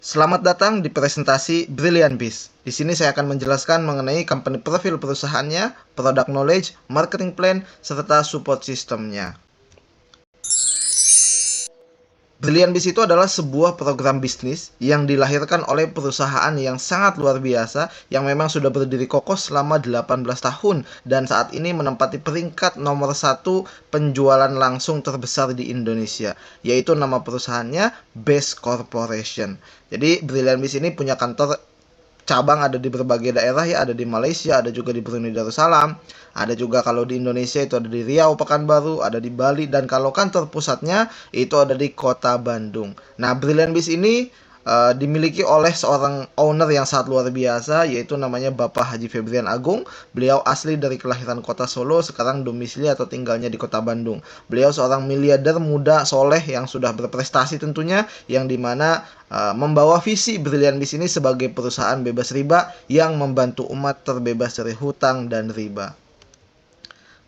Selamat datang di presentasi Brilliant Biz. Di sini saya akan menjelaskan mengenai company profil perusahaannya, product knowledge, marketing plan, serta support sistemnya. Brilliant Biz itu adalah sebuah program bisnis yang dilahirkan oleh perusahaan yang sangat luar biasa yang memang sudah berdiri kokoh selama 18 tahun dan saat ini menempati peringkat nomor 1 penjualan langsung terbesar di Indonesia, yaitu nama perusahaannya Best Corporation. Jadi Brilliant Biz ini punya kantor cabang ada di berbagai daerah ya, ada di Malaysia, ada juga di Brunei Darussalam, ada juga kalau di Indonesia itu ada di Riau, Pekanbaru, ada di Bali, dan kalau kantor pusatnya itu ada di Kota Bandung. Nah, Brilliant Biz ini dimiliki oleh seorang owner yang sangat luar biasa, yaitu namanya Bapak Haji Febrian Agung. Beliau asli dari kelahiran kota Solo, sekarang domisili atau tinggalnya di kota Bandung. Beliau seorang miliarder muda soleh yang sudah berprestasi tentunya, yang dimana membawa visi Brilliant Biz ini sebagai perusahaan bebas riba yang membantu umat terbebas dari hutang dan riba.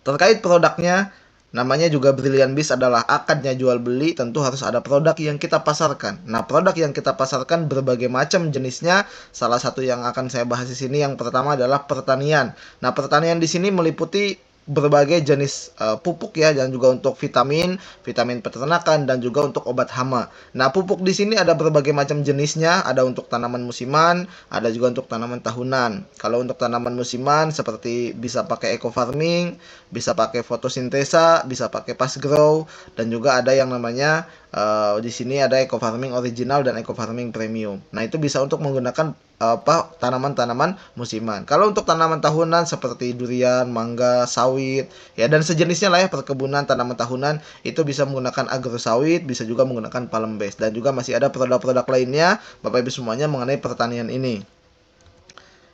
Terkait produknya, namanya juga Brilliant Biz adalah akadnya jual beli, tentu harus ada produk yang kita pasarkan. Nah, produk yang kita pasarkan berbagai macam jenisnya. Salah satu yang akan saya bahas di sini yang pertama adalah pertanian. Nah, pertanian di sini meliputi berbagai jenis pupuk ya, dan juga untuk vitamin, vitamin peternakan, dan juga untuk obat hama. Nah, pupuk di sini ada berbagai macam jenisnya, ada untuk tanaman musiman, ada juga untuk tanaman tahunan. Kalau untuk tanaman musiman seperti bisa pakai eco farming, bisa pakai fotosintesa, bisa pakai fast grow, dan juga ada yang namanya di sini ada eco farming original dan eco farming premium. Nah, itu bisa untuk menggunakan tanaman-tanaman musiman. Kalau untuk tanaman tahunan seperti durian, mangga, sawit, ya dan sejenisnya lah ya, perkebunan tanaman tahunan itu bisa menggunakan agrosawit, bisa juga menggunakan palm base, dan juga masih ada produk-produk lainnya Bapak Ibu semuanya mengenai pertanian ini.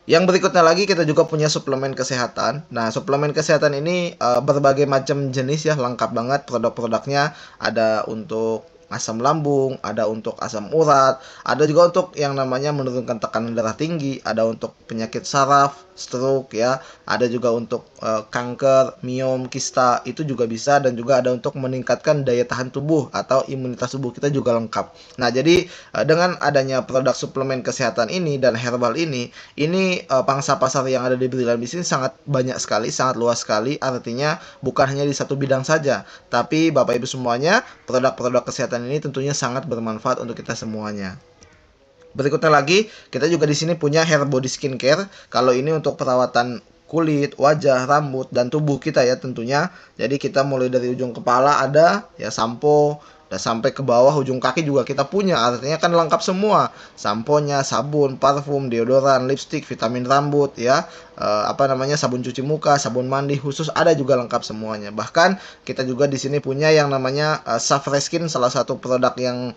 Yang berikutnya lagi kita juga punya suplemen kesehatan. Nah, suplemen kesehatan ini berbagai macam jenis ya, lengkap banget produk-produknya. Ada untuk asam lambung, ada untuk asam urat, ada juga untuk yang namanya menurunkan tekanan darah tinggi, ada untuk penyakit saraf, stroke ya, ada juga untuk kanker, miom, kista, itu juga bisa, dan juga ada untuk meningkatkan daya tahan tubuh atau imunitas tubuh kita juga lengkap. Nah, jadi dengan adanya produk suplemen kesehatan ini dan herbal ini pangsa pasar yang ada di Brilliant Biz ini sangat banyak sekali, sangat luas sekali. Artinya bukan hanya di satu bidang saja, tapi Bapak Ibu semuanya, produk-produk kesehatan ini tentunya sangat bermanfaat untuk kita semuanya. Berikutnya lagi, kita juga di sini punya hair body skincare. Kalau ini untuk perawatan kulit, wajah, rambut, dan tubuh kita ya tentunya. Jadi kita mulai dari ujung kepala ada ya sampo, dan sampai ke bawah ujung kaki juga kita punya. Artinya kan lengkap semua. Samponya, sabun, parfum, deodoran, lipstick, vitamin rambut ya, sabun cuci muka, sabun mandi khusus, ada juga lengkap semuanya. Bahkan kita juga di sini punya yang namanya Safreskin, salah satu produk yang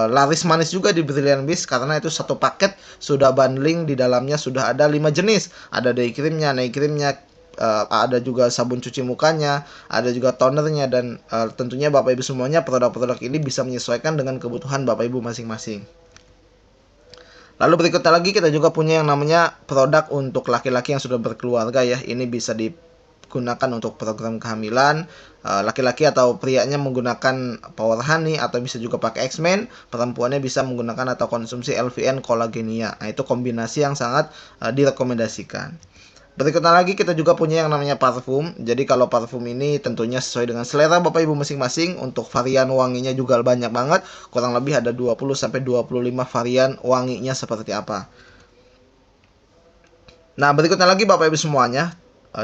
laris manis juga di Brilliant Biz, karena itu satu paket sudah bundling, di dalamnya sudah ada 5 jenis. Ada day creamnya, night creamnya, ada juga sabun cuci mukanya, ada juga tonernya, dan tentunya Bapak Ibu semuanya produk-produk ini bisa menyesuaikan dengan kebutuhan Bapak Ibu masing-masing. Lalu berikutnya lagi kita juga punya yang namanya produk untuk laki-laki yang sudah berkeluarga ya. Ini bisa digunakan untuk program kehamilan, laki-laki atau prianya menggunakan Power Honey atau bisa juga pakai X-Men, perempuannya bisa menggunakan atau konsumsi LVN Collagenea. Nah, itu kombinasi yang sangat direkomendasikan. Berikutnya lagi kita juga punya yang namanya parfum. Jadi kalau parfum ini tentunya sesuai dengan selera Bapak Ibu masing-masing. Untuk varian wanginya juga banyak banget. Kurang lebih ada 20 sampai 25 varian wanginya seperti apa. Nah, berikutnya lagi Bapak Ibu semuanya,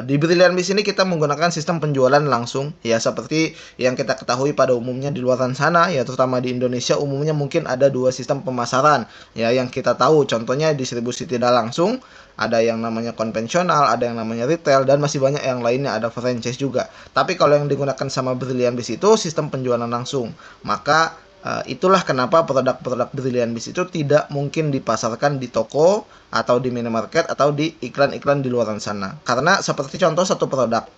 di Brilliant Biz ini kita menggunakan sistem penjualan langsung ya, seperti yang kita ketahui pada umumnya di luar sana ya, terutama di Indonesia umumnya mungkin ada dua sistem pemasaran ya yang kita tahu. Contohnya distribusi tidak langsung, ada yang namanya konvensional, ada yang namanya retail, dan masih banyak yang lainnya, ada franchise juga. Tapi kalau yang digunakan sama Brilliant Biz itu sistem penjualan langsung. Maka itulah kenapa produk-produk Brilliant Biz itu tidak mungkin dipasarkan di toko atau di minimarket atau di iklan-iklan di luar sana. Karena seperti contoh satu produk,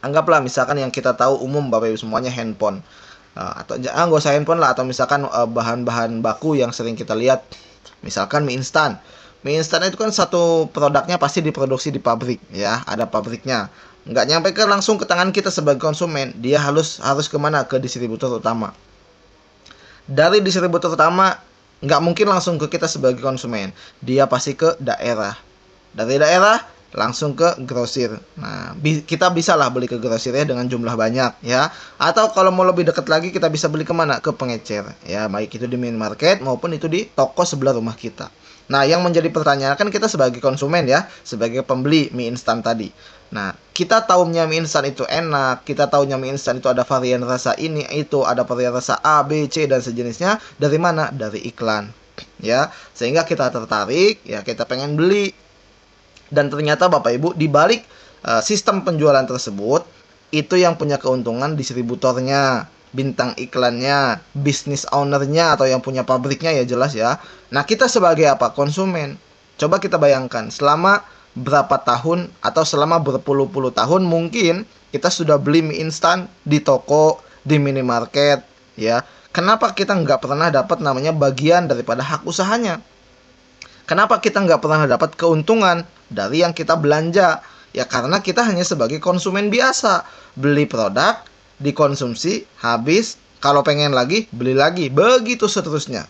anggaplah misalkan yang kita tahu umum Bapak Ibu semuanya handphone, atau nggak usah handphone lah, atau misalkan bahan-bahan baku yang sering kita lihat, misalkan mie instan. Mie instan itu kan satu produknya pasti diproduksi di pabrik ya, ada pabriknya. Nggak nyampe langsung ke tangan kita sebagai konsumen, dia harus kemana? Ke distributor utama. Dari distributor utama Nggak mungkin langsung ke kita sebagai konsumen. Dia pasti ke daerah. Dari daerah langsung ke grosir. Nah, kita bisa lah beli ke grosirnya dengan jumlah banyak ya. Atau kalau mau lebih dekat lagi kita bisa beli kemana? Ke pengecer ya, baik itu di minimarket maupun itu di toko sebelah rumah kita. Nah, yang menjadi pertanyaan kan kita sebagai konsumen ya, sebagai pembeli mie instan tadi. Nah, kita tahunya mie instan itu enak, kita tahunya mie instan itu ada varian rasa ini, itu ada varian rasa A, B, C dan sejenisnya. Dari mana? Dari iklan. Ya, sehingga kita tertarik, ya kita pengen beli. Dan ternyata Bapak Ibu di balik sistem penjualan tersebut itu yang punya keuntungan distributornya, bintang iklannya, bisnis ownernya atau yang punya pabriknya ya jelas ya. Nah, kita sebagai apa? Konsumen. Coba kita bayangkan selama berapa tahun atau selama berpuluh-puluh tahun mungkin kita sudah beli mie instan di toko, di minimarket ya. Kenapa kita nggak pernah dapat namanya bagian daripada hak usahanya? Kenapa kita nggak pernah dapat keuntungan dari yang kita belanja? Ya karena kita hanya sebagai konsumen biasa. Beli produk, dikonsumsi, habis, kalau pengen lagi, beli lagi. Begitu seterusnya.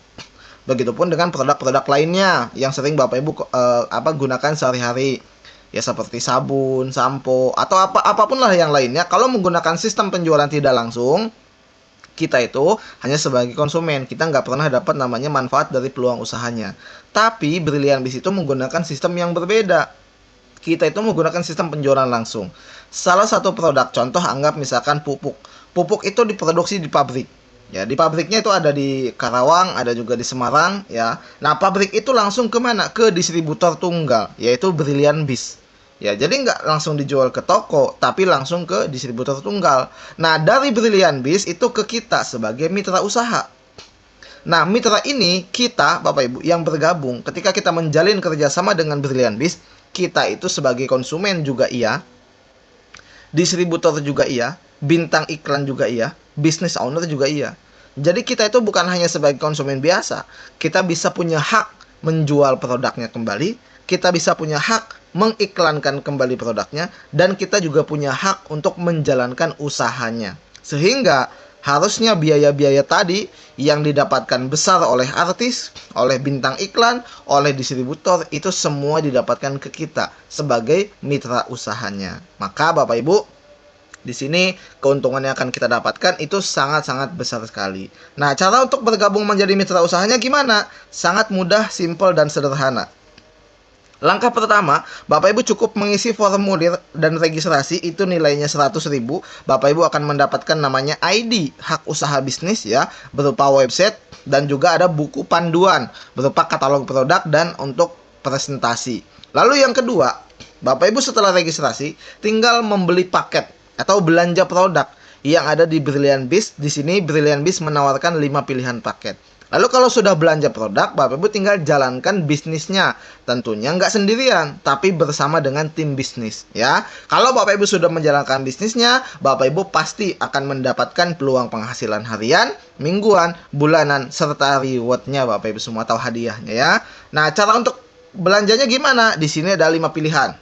Begitupun dengan produk-produk lainnya yang sering Bapak Ibu gunakan sehari-hari. Ya seperti sabun, sampo, atau apapun lah yang lainnya. Kalau menggunakan sistem penjualan tidak langsung, kita itu hanya sebagai konsumen, kita nggak pernah dapat namanya manfaat dari peluang usahanya. Tapi Brilliant Biz itu menggunakan sistem yang berbeda. Kita itu menggunakan sistem penjualan langsung. Salah satu produk contoh anggap misalkan pupuk. Pupuk itu diproduksi di pabrik. Ya, di pabriknya itu ada di Karawang, ada juga di Semarang, ya. Nah, pabrik itu langsung ke mana? Ke distributor tunggal, yaitu Brilliant Biz. Ya, jadi nggak langsung dijual ke toko, tapi langsung ke distributor tunggal. Nah, dari Brilliant Biz itu ke kita sebagai mitra usaha. Nah, mitra ini kita, Bapak Ibu, yang bergabung ketika kita menjalin kerjasama dengan Brilliant Biz, kita itu sebagai konsumen juga iya, distributor juga iya, bintang iklan juga iya, business owner juga iya. Jadi kita itu bukan hanya sebagai konsumen biasa, kita bisa punya hak menjual produknya kembali, kita bisa punya hak mengiklankan kembali produknya, dan kita juga punya hak untuk menjalankan usahanya. Sehingga harusnya biaya-biaya tadi yang didapatkan besar oleh artis, oleh bintang iklan, oleh distributor, itu semua didapatkan ke kita sebagai mitra usahanya. Maka Bapak Ibu, di sini keuntungan yang akan kita dapatkan itu sangat-sangat besar sekali. Nah, cara untuk bergabung menjadi mitra usahanya gimana? Sangat mudah, simpel, dan sederhana. Langkah pertama, Bapak Ibu cukup mengisi formulir dan registrasi, itu nilainya 100.000. Bapak Ibu akan mendapatkan namanya ID hak usaha bisnis ya, berupa website dan juga ada buku panduan berupa katalog produk dan untuk presentasi. Lalu yang kedua, Bapak Ibu setelah registrasi tinggal membeli paket atau belanja produk yang ada di Brilliant Biz. Di sini Brilliant Biz menawarkan 5 pilihan paket. Lalu kalau sudah belanja produk, Bapak Ibu tinggal jalankan bisnisnya. Tentunya nggak sendirian, tapi bersama dengan tim bisnis. Ya, kalau Bapak Ibu sudah menjalankan bisnisnya, Bapak Ibu pasti akan mendapatkan peluang penghasilan harian, mingguan, bulanan, serta rewardnya. Bapak Ibu semua tahu hadiahnya ya. Nah, cara untuk belanjanya gimana? Di sini ada 5 pilihan.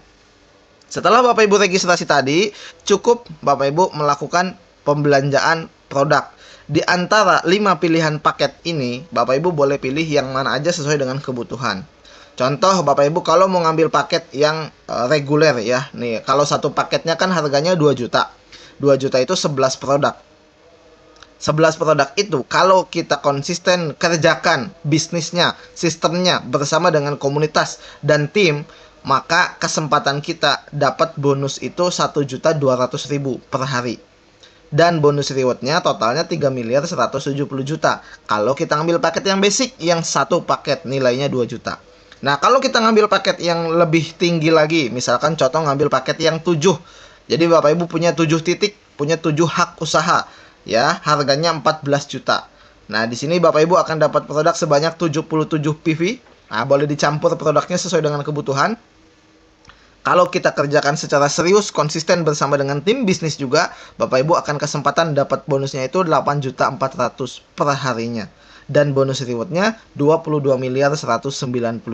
Setelah Bapak Ibu registrasi tadi, cukup Bapak Ibu melakukan pembelanjaan produk. Di antara 5 pilihan paket ini, Bapak Ibu boleh pilih yang mana aja sesuai dengan kebutuhan. Contoh Bapak Ibu kalau mau ngambil paket yang reguler ya. Nih, kalau satu paketnya kan harganya 2 juta. 2 juta itu 11 produk. 11 produk itu kalau kita konsisten kerjakan bisnisnya, sistemnya bersama dengan komunitas dan tim, maka kesempatan kita dapat bonus itu 1.200.000 per hari. Dan bonus rewardnya totalnya 3.170 juta. Kalau kita ngambil paket yang basic, yang satu paket nilainya 2 juta. Nah, kalau kita ngambil paket yang lebih tinggi lagi, misalkan contoh ngambil paket yang 7. Jadi Bapak Ibu punya 7 titik, punya 7 hak usaha. Ya, harganya 14 juta. Nah, di sini Bapak Ibu akan dapat produk sebanyak 77 PV. Nah, boleh dicampur produknya sesuai dengan kebutuhan. Kalau kita kerjakan secara serius, konsisten bersama dengan tim bisnis juga, Bapak Ibu akan kesempatan dapat bonusnya itu 8.400.000 per harinya. Dan bonus rewardnya 22.190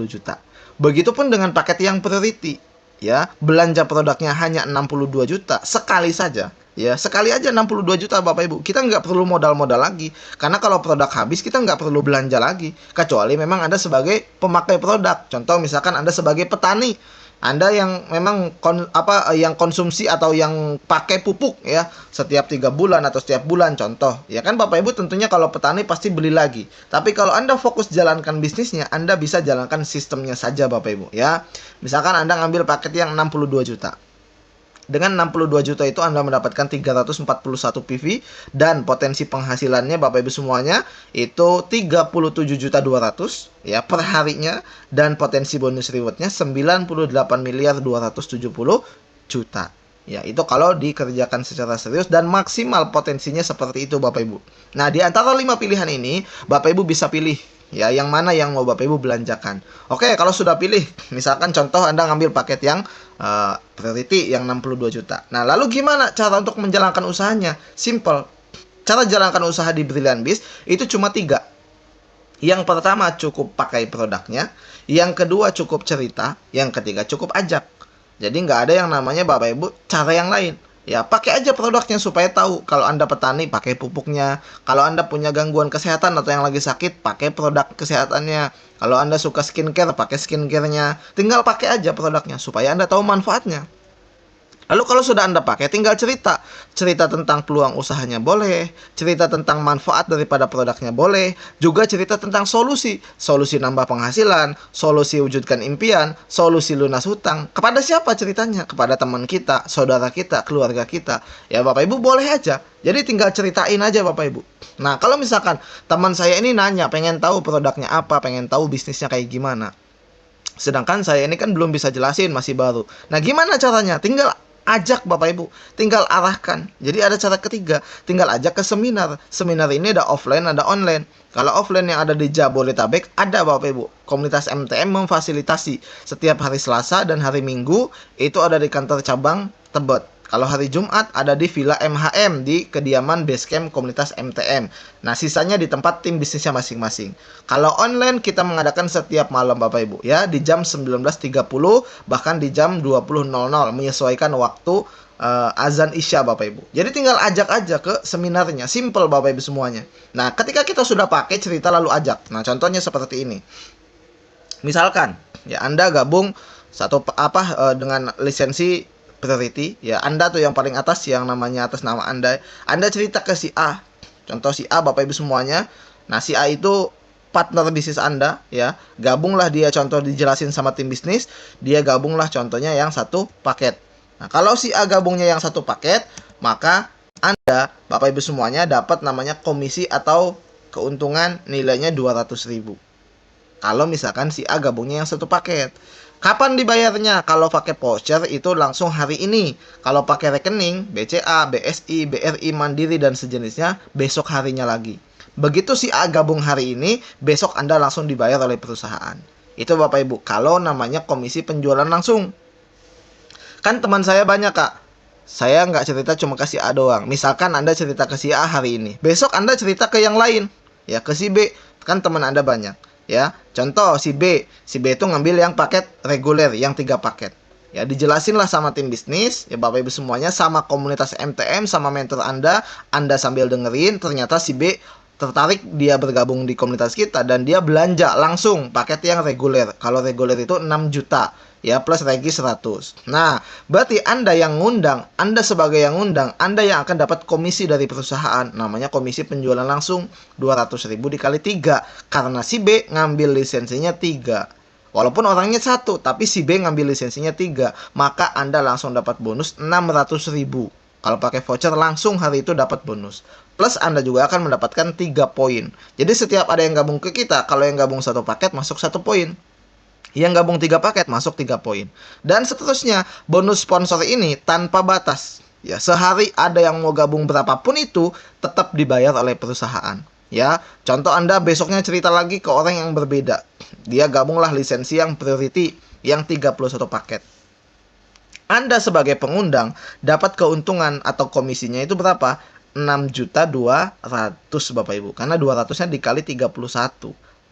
juta. Begitupun dengan paket yang priority. Ya, belanja produknya hanya 62 juta sekali saja. Ya, sekali aja 62 juta Bapak Ibu. Kita nggak perlu modal-modal lagi. Karena kalau produk habis kita nggak perlu belanja lagi. Kecuali memang Anda sebagai pemakai produk. Contoh misalkan Anda sebagai petani. Anda yang memang yang konsumsi atau yang pakai pupuk ya setiap 3 bulan atau setiap bulan contoh. Ya kan Bapak Ibu tentunya kalau petani pasti beli lagi. Tapi kalau Anda fokus jalankan bisnisnya, Anda bisa jalankan sistemnya saja Bapak Ibu ya. Misalkan Anda ngambil paket yang 62 juta. Dengan 62 juta itu Anda mendapatkan 341 PV dan potensi penghasilannya Bapak Ibu semuanya itu 37 juta 200 ya per harinya, dan potensi bonus rewardnya 98 miliar 270 juta. Ya, itu kalau dikerjakan secara serius dan maksimal potensinya seperti itu Bapak Ibu. Nah, di antara 5 pilihan ini Bapak Ibu bisa pilih ya yang mana yang mau Bapak Ibu belanjakan. Oke, kalau sudah pilih, misalkan contoh Anda ngambil paket yang priority yang 62 juta. Nah, lalu gimana cara untuk menjalankan usahanya? Simple. Cara jalankan usaha di Brilliant Biz itu cuma 3. Yang pertama cukup pakai produknya, yang kedua cukup cerita, yang ketiga cukup ajak. Jadi nggak ada yang namanya Bapak Ibu cara yang lain. Ya, pakai aja produknya supaya tahu. Kalau Anda petani, pakai pupuknya. Kalau Anda punya gangguan kesehatan atau yang lagi sakit, pakai produk kesehatannya. Kalau Anda suka skincare, pakai skincare-nya. Tinggal pakai aja produknya supaya Anda tahu manfaatnya. Lalu kalau sudah Anda pakai, tinggal cerita. Cerita tentang peluang usahanya boleh, cerita tentang manfaat daripada produknya boleh, juga cerita tentang solusi. Solusi nambah penghasilan, solusi wujudkan impian, solusi lunas hutang. Kepada siapa ceritanya? Kepada teman kita, saudara kita, keluarga kita. Ya Bapak Ibu boleh aja. Jadi tinggal ceritain aja Bapak Ibu. Nah, kalau misalkan teman saya ini nanya, pengen tahu produknya apa, pengen tahu bisnisnya kayak gimana. Sedangkan saya ini kan belum bisa jelasin, masih baru. Nah, gimana caranya? Tinggal ajak Bapak Ibu, tinggal arahkan. Jadi ada cara ketiga, tinggal ajak ke seminar. Seminar ini ada offline, ada online. Kalau offline yang ada di Jabodetabek, ada Bapak Ibu. Komunitas MTM memfasilitasi setiap hari Selasa dan hari Minggu itu ada di kantor cabang Tebet. Kalau hari Jumat ada di Villa MHM di kediaman Basecamp komunitas MTM. Nah, sisanya di tempat tim bisnisnya masing-masing. Kalau online kita mengadakan setiap malam Bapak Ibu ya, di jam 19.30 bahkan di jam 20.00 menyesuaikan waktu azan Isya Bapak Ibu. Jadi tinggal ajak aja ke seminarnya, simple Bapak Ibu semuanya. Nah, ketika kita sudah pakai cerita lalu ajak. Nah, contohnya seperti ini. Misalkan ya Anda gabung dengan lisensi priority, ya Anda tuh yang paling atas yang namanya atas nama Anda. Anda cerita ke si A. Contoh si A Bapak Ibu semuanya. Nah, si A itu partner bisnis Anda ya. Gabunglah dia, contoh dijelasin sama tim bisnis, dia gabunglah contohnya yang satu paket. Nah, kalau si A gabungnya yang satu paket, maka Anda Bapak Ibu semuanya dapat namanya komisi atau keuntungan nilainya 200.000. Kalau misalkan si A gabungnya yang satu paket. Kapan dibayarnya? Kalau pakai voucher itu langsung hari ini. Kalau pakai rekening, BCA, BSI, BRI, Mandiri, dan sejenisnya, besok harinya lagi. Begitu si A gabung hari ini, besok Anda langsung dibayar oleh perusahaan. Itu Bapak Ibu, kalau namanya komisi penjualan langsung. Kan teman saya banyak Kak. Saya nggak cerita cuma ke si A doang. Misalkan Anda cerita ke si A hari ini, besok Anda cerita ke yang lain. Ya, ke si B. Kan teman Anda banyak. Ya, contoh si B itu ngambil yang paket reguler, yang 3 paket. Ya, dijelasin lah sama tim bisnis, ya Bapak Ibu semuanya, sama komunitas MTM, sama mentor Anda sambil dengerin, ternyata si B tertarik, dia bergabung di komunitas kita dan dia belanja langsung paket yang reguler. Kalau reguler itu 6 juta. Ya, plus regi 100. Nah, berarti Anda yang ngundang, Anda sebagai yang ngundang, Anda yang akan dapat komisi dari perusahaan. Namanya komisi penjualan langsung, 200.000 dikali 3. Karena si B ngambil lisensinya 3. Walaupun orangnya 1, tapi si B ngambil lisensinya 3. Maka Anda langsung dapat bonus 600.000. Kalau pakai voucher langsung hari itu dapat bonus. Plus Anda juga akan mendapatkan 3 poin. Jadi setiap ada yang gabung ke kita, kalau yang gabung 1 paket masuk 1 poin. Yang gabung 3 paket masuk 3 poin. Dan seterusnya, bonus sponsor ini tanpa batas. Ya, sehari ada yang mau gabung berapapun itu tetap dibayar oleh perusahaan. Ya, contoh Anda besoknya cerita lagi ke orang yang berbeda. Dia gabunglah lisensi yang priority yang 31 paket. Anda sebagai pengundang dapat keuntungan atau komisinya itu berapa? 6.200.000 Bapak Ibu. Karena 200-nya dikali 31.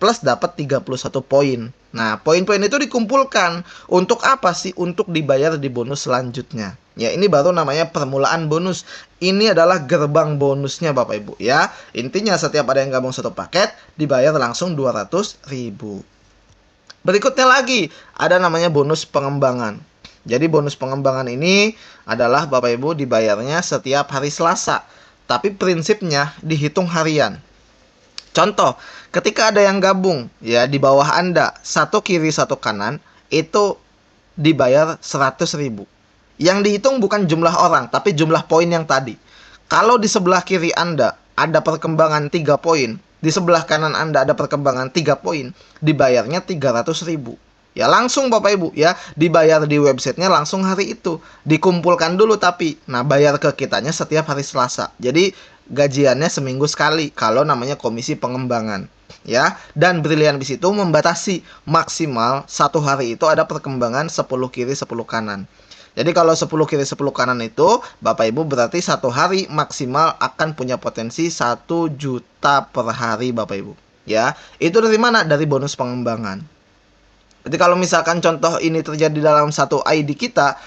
plus dapat 31 poin. Nah, poin-poin itu dikumpulkan untuk apa sih? Untuk dibayar di bonus selanjutnya. Ya, ini baru namanya permulaan bonus. Ini adalah gerbang bonusnya Bapak Ibu ya. Intinya setiap ada yang gabung satu paket dibayar langsung 200.000. Berikutnya lagi ada namanya bonus pengembangan. Jadi bonus pengembangan ini adalah Bapak Ibu dibayarnya setiap hari Selasa. Tapi prinsipnya dihitung harian. Contoh, ketika ada yang gabung ya di bawah Anda, satu kiri satu kanan, itu dibayar 100.000. Yang dihitung bukan jumlah orang, tapi jumlah poin yang tadi. Kalau di sebelah kiri Anda ada perkembangan 3 poin, di sebelah kanan Anda ada perkembangan 3 poin, dibayarnya 300.000. Ya langsung Bapak Ibu ya, dibayar di websitenya langsung hari itu. Dikumpulkan dulu tapi, nah bayar ke kitanya setiap hari Selasa. Jadi gajiannya seminggu sekali kalau namanya komisi pengembangan ya. Dan Brilliantbiz itu membatasi maksimal satu hari itu ada perkembangan 10 kiri 10 kanan. Jadi kalau 10 kiri 10 kanan itu Bapak Ibu berarti satu hari maksimal akan punya potensi 1 juta per hari Bapak Ibu ya. Itu dari mana? Dari bonus pengembangan. Jadi kalau misalkan contoh ini terjadi dalam satu ID kita,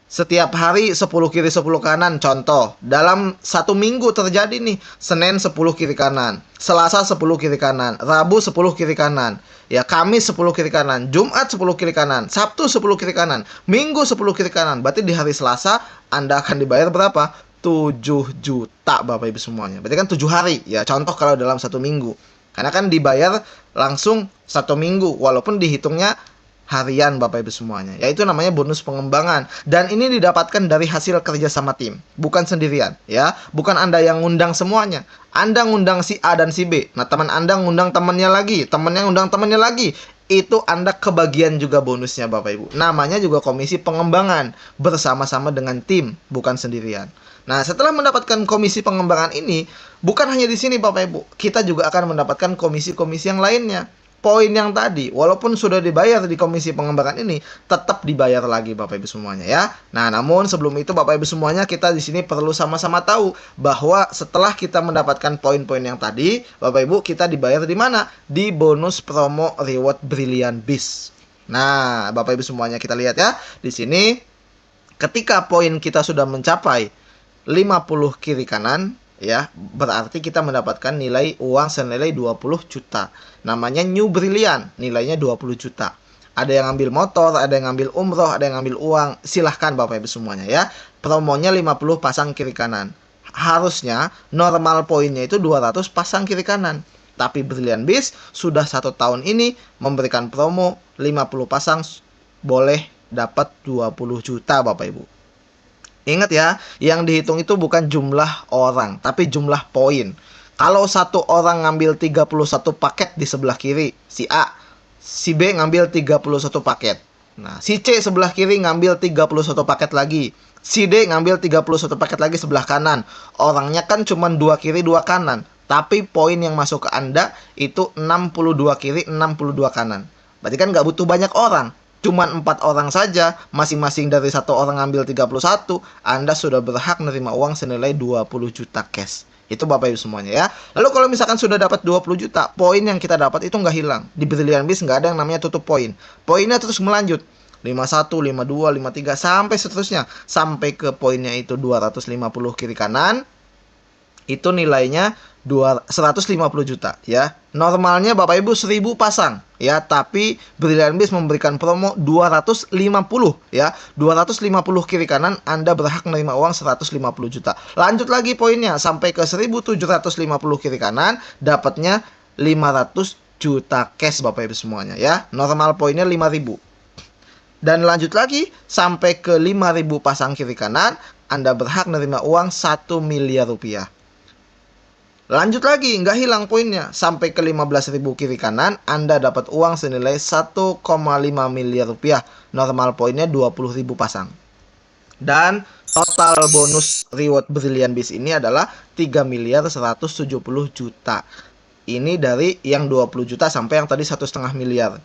setiap hari 10 kiri 10 kanan, contoh dalam satu minggu terjadi nih, Senin 10 kiri kanan, Selasa 10 kiri kanan, Rabu 10 kiri kanan, ya Kamis 10 kiri kanan, Jumat 10 kiri kanan, Sabtu 10 kiri kanan, Minggu 10 kiri kanan. Berarti di hari Selasa Anda akan dibayar berapa? 7 juta Bapak Ibu semuanya. Berarti kan 7 hari ya, contoh kalau dalam satu minggu. Karena kan dibayar langsung satu minggu walaupun dihitungnya harian Bapak Ibu semuanya. Yaitu namanya bonus pengembangan. Dan ini didapatkan dari hasil kerja sama tim. Bukan sendirian ya. Bukan Anda yang ngundang semuanya. Anda ngundang si A dan si B. Nah teman Anda ngundang temannya lagi. Temannya ngundang temannya lagi. Itu Anda kebagian juga bonusnya Bapak Ibu. Namanya juga komisi pengembangan. Bersama-sama dengan tim. Bukan sendirian. Nah setelah mendapatkan komisi pengembangan ini, bukan hanya di sini Bapak Ibu. Kita juga akan mendapatkan komisi-komisi yang lainnya. Poin yang tadi, walaupun sudah dibayar di komisi pengembangan ini, tetap dibayar lagi Bapak Ibu semuanya ya. Nah, namun sebelum itu Bapak Ibu semuanya, kita di sini perlu sama-sama tahu bahwa setelah kita mendapatkan poin-poin yang tadi, Bapak Ibu kita dibayar di mana? Di bonus promo reward Brilliantbiz. Nah, Bapak Ibu semuanya kita lihat ya. Di sini ketika poin kita sudah mencapai 50 kiri kanan, ya, berarti kita mendapatkan nilai uang senilai 20 juta. Namanya New Brilliant, nilainya 20 juta. Ada yang ngambil motor, ada yang ngambil umroh, ada yang ngambil uang. Silahkan Bapak Ibu semuanya ya. Promonya 50 pasang kiri kanan. Harusnya normal poinnya itu 200 pasang kiri kanan. Tapi Brilliantbiz sudah 1 tahun ini memberikan promo 50 pasang boleh dapat 20 juta Bapak Ibu. Ingat ya, yang dihitung itu bukan jumlah orang, tapi jumlah poin. Kalau satu orang ngambil 31 paket di sebelah kiri, si A, si B ngambil 31 paket. Nah, si C sebelah kiri ngambil 31 paket lagi. Si D ngambil 31 paket lagi sebelah kanan. Orangnya kan cuma 2 kiri 2 kanan. Tapi poin yang masuk ke Anda itu 62 kiri 62 kanan. Berarti kan nggak butuh banyak orang. Cuman 4 orang saja, masing-masing dari satu orang ngambil 31, Anda sudah berhak menerima uang senilai 20 juta cash. Itu Bapak Ibu semuanya ya. Lalu kalau misalkan sudah dapat 20 juta, poin yang kita dapat itu nggak hilang. Di Brilliantbiz nggak ada yang namanya tutup poin. Poinnya terus melanjut. 51, 52, 53, sampai seterusnya. Sampai ke poinnya itu 250 kiri kanan. Itu nilainya 150 juta ya. Normalnya Bapak Ibu 1000 pasang ya, tapi Brilliantbiz memberikan promo 250 ya. 250 kiri kanan Anda berhak menerima uang 150 juta. Lanjut lagi poinnya sampai ke 1750 kiri kanan dapatnya 500 juta cash Bapak Ibu semuanya ya. Normal poinnya 5000. Dan lanjut lagi sampai ke 5000 pasang kiri kanan Anda berhak menerima uang 1 miliar rupiah. Lanjut lagi, nggak hilang poinnya. Sampai ke 15.000 kiri kanan, Anda dapat uang senilai 1,5 miliar rupiah. Normal poinnya 20.000 pasang. Dan total bonus reward Brilliantbiz ini adalah 3 miliar 170 juta. Ini dari yang 20 juta sampai yang tadi 1,5 miliar.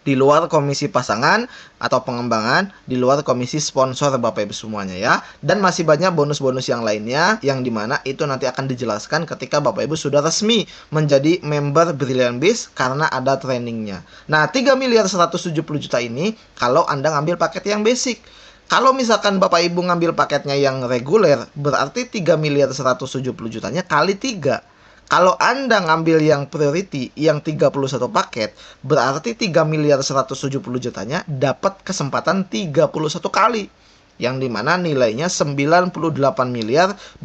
di luar komisi pasangan atau pengembangan, di luar komisi sponsor Bapak Ibu semuanya ya. Dan masih banyak bonus-bonus yang lainnya yang dimana itu nanti akan dijelaskan ketika Bapak Ibu sudah resmi menjadi member Brilliant Biz karena ada trainingnya. Nah, 3.170 juta ini kalau Anda ngambil paket yang basic. Kalau misalkan Bapak Ibu ngambil paketnya yang reguler, berarti 3.170 jutanya kali 3. Kalau Anda ngambil yang priority, yang 31 paket, berarti 3.170 jutanya dapat kesempatan 31 kali. Yang dimana nilainya 98.270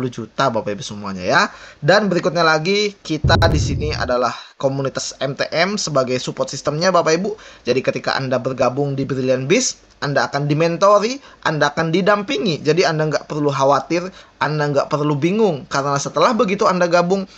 juta Bapak Ibu semuanya ya. Dan berikutnya lagi, kita di sini adalah komunitas MTM sebagai support sistemnya Bapak Ibu. Jadi ketika Anda bergabung di Brilliant Biz, Anda akan dimentori, Anda akan didampingi. Jadi Anda nggak perlu khawatir, Anda nggak perlu bingung. Karena setelah begitu Anda gabung,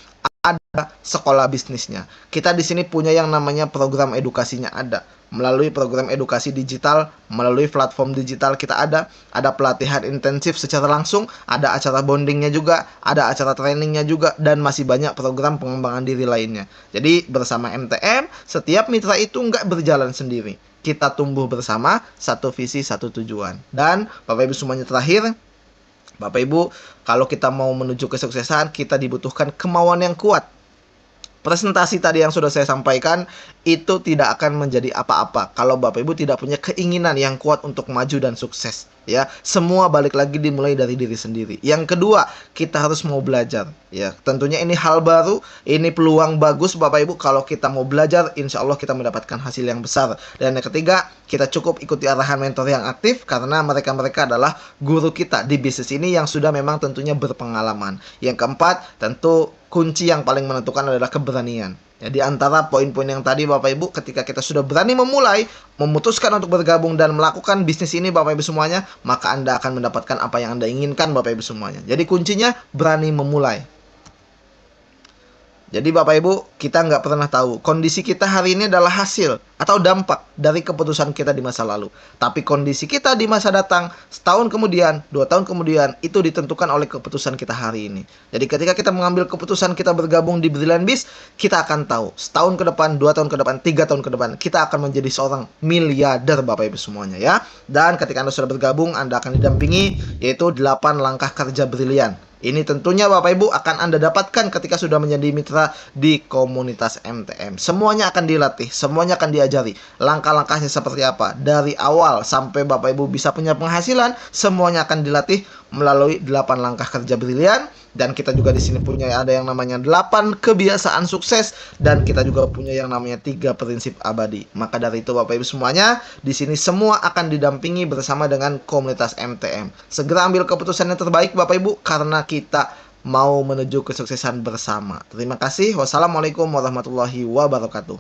ada sekolah bisnisnya. Kita di sini punya yang namanya program edukasinya ada. Melalui program edukasi digital, melalui platform digital kita ada pelatihan intensif secara langsung, ada acara bondingnya juga, ada acara trainingnya juga, dan masih banyak program pengembangan diri lainnya. Jadi bersama MTM, setiap mitra itu nggak berjalan sendiri. Kita tumbuh bersama, satu visi, satu tujuan. Dan Bapak Ibu semuanya terakhir, Bapak Ibu, kalau kita mau menuju kesuksesan, kita dibutuhkan kemauan yang kuat. Presentasi tadi yang sudah saya sampaikan itu tidak akan menjadi apa-apa kalau Bapak Ibu tidak punya keinginan yang kuat untuk maju dan sukses ya. Semua balik lagi dimulai dari diri sendiri. Yang kedua, kita harus mau belajar ya. Tentunya ini hal baru, ini peluang bagus Bapak Ibu. Kalau kita mau belajar, insya Allah kita mendapatkan hasil yang besar. Dan yang ketiga, kita cukup ikuti arahan mentor yang aktif karena mereka adalah guru kita di bisnis ini yang sudah memang tentunya berpengalaman. Yang keempat, tentu kunci yang paling menentukan adalah keberanian. Jadi antara poin-poin yang tadi Bapak Ibu, ketika kita sudah berani memulai, memutuskan untuk bergabung dan melakukan bisnis ini Bapak Ibu semuanya, maka Anda akan mendapatkan apa yang Anda inginkan Bapak Ibu semuanya. Jadi kuncinya berani memulai. Jadi Bapak Ibu, kita nggak pernah tahu kondisi kita hari ini adalah hasil atau dampak dari keputusan kita di masa lalu. Tapi kondisi kita di masa datang, setahun kemudian, 2 tahun kemudian, itu ditentukan oleh keputusan kita hari ini. Jadi ketika kita mengambil keputusan kita bergabung di Brilliant Biz, kita akan tahu setahun ke depan, 2 tahun ke depan, 3 tahun ke depan, kita akan menjadi seorang miliarder Bapak Ibu semuanya ya. Dan ketika Anda sudah bergabung, Anda akan didampingi yaitu 8 langkah kerja brilian. Ini tentunya Bapak Ibu akan Anda dapatkan ketika sudah menjadi mitra di komunitas MTM. Semuanya akan dilatih, semuanya akan diajari. Langkah-langkahnya seperti apa. Dari awal sampai Bapak Ibu bisa punya penghasilan, semuanya akan dilatih melalui 8 langkah kerja brilian. Dan kita juga di sini punya ada yang namanya 8 kebiasaan sukses. Dan kita juga punya yang namanya 3 prinsip abadi. Maka dari itu Bapak Ibu semuanya, di sini semua akan didampingi bersama dengan komunitas MTM. Segera ambil keputusan yang terbaik Bapak Ibu, karena kita mau menuju kesuksesan bersama. Terima kasih. Wassalamualaikum warahmatullahi wabarakatuh.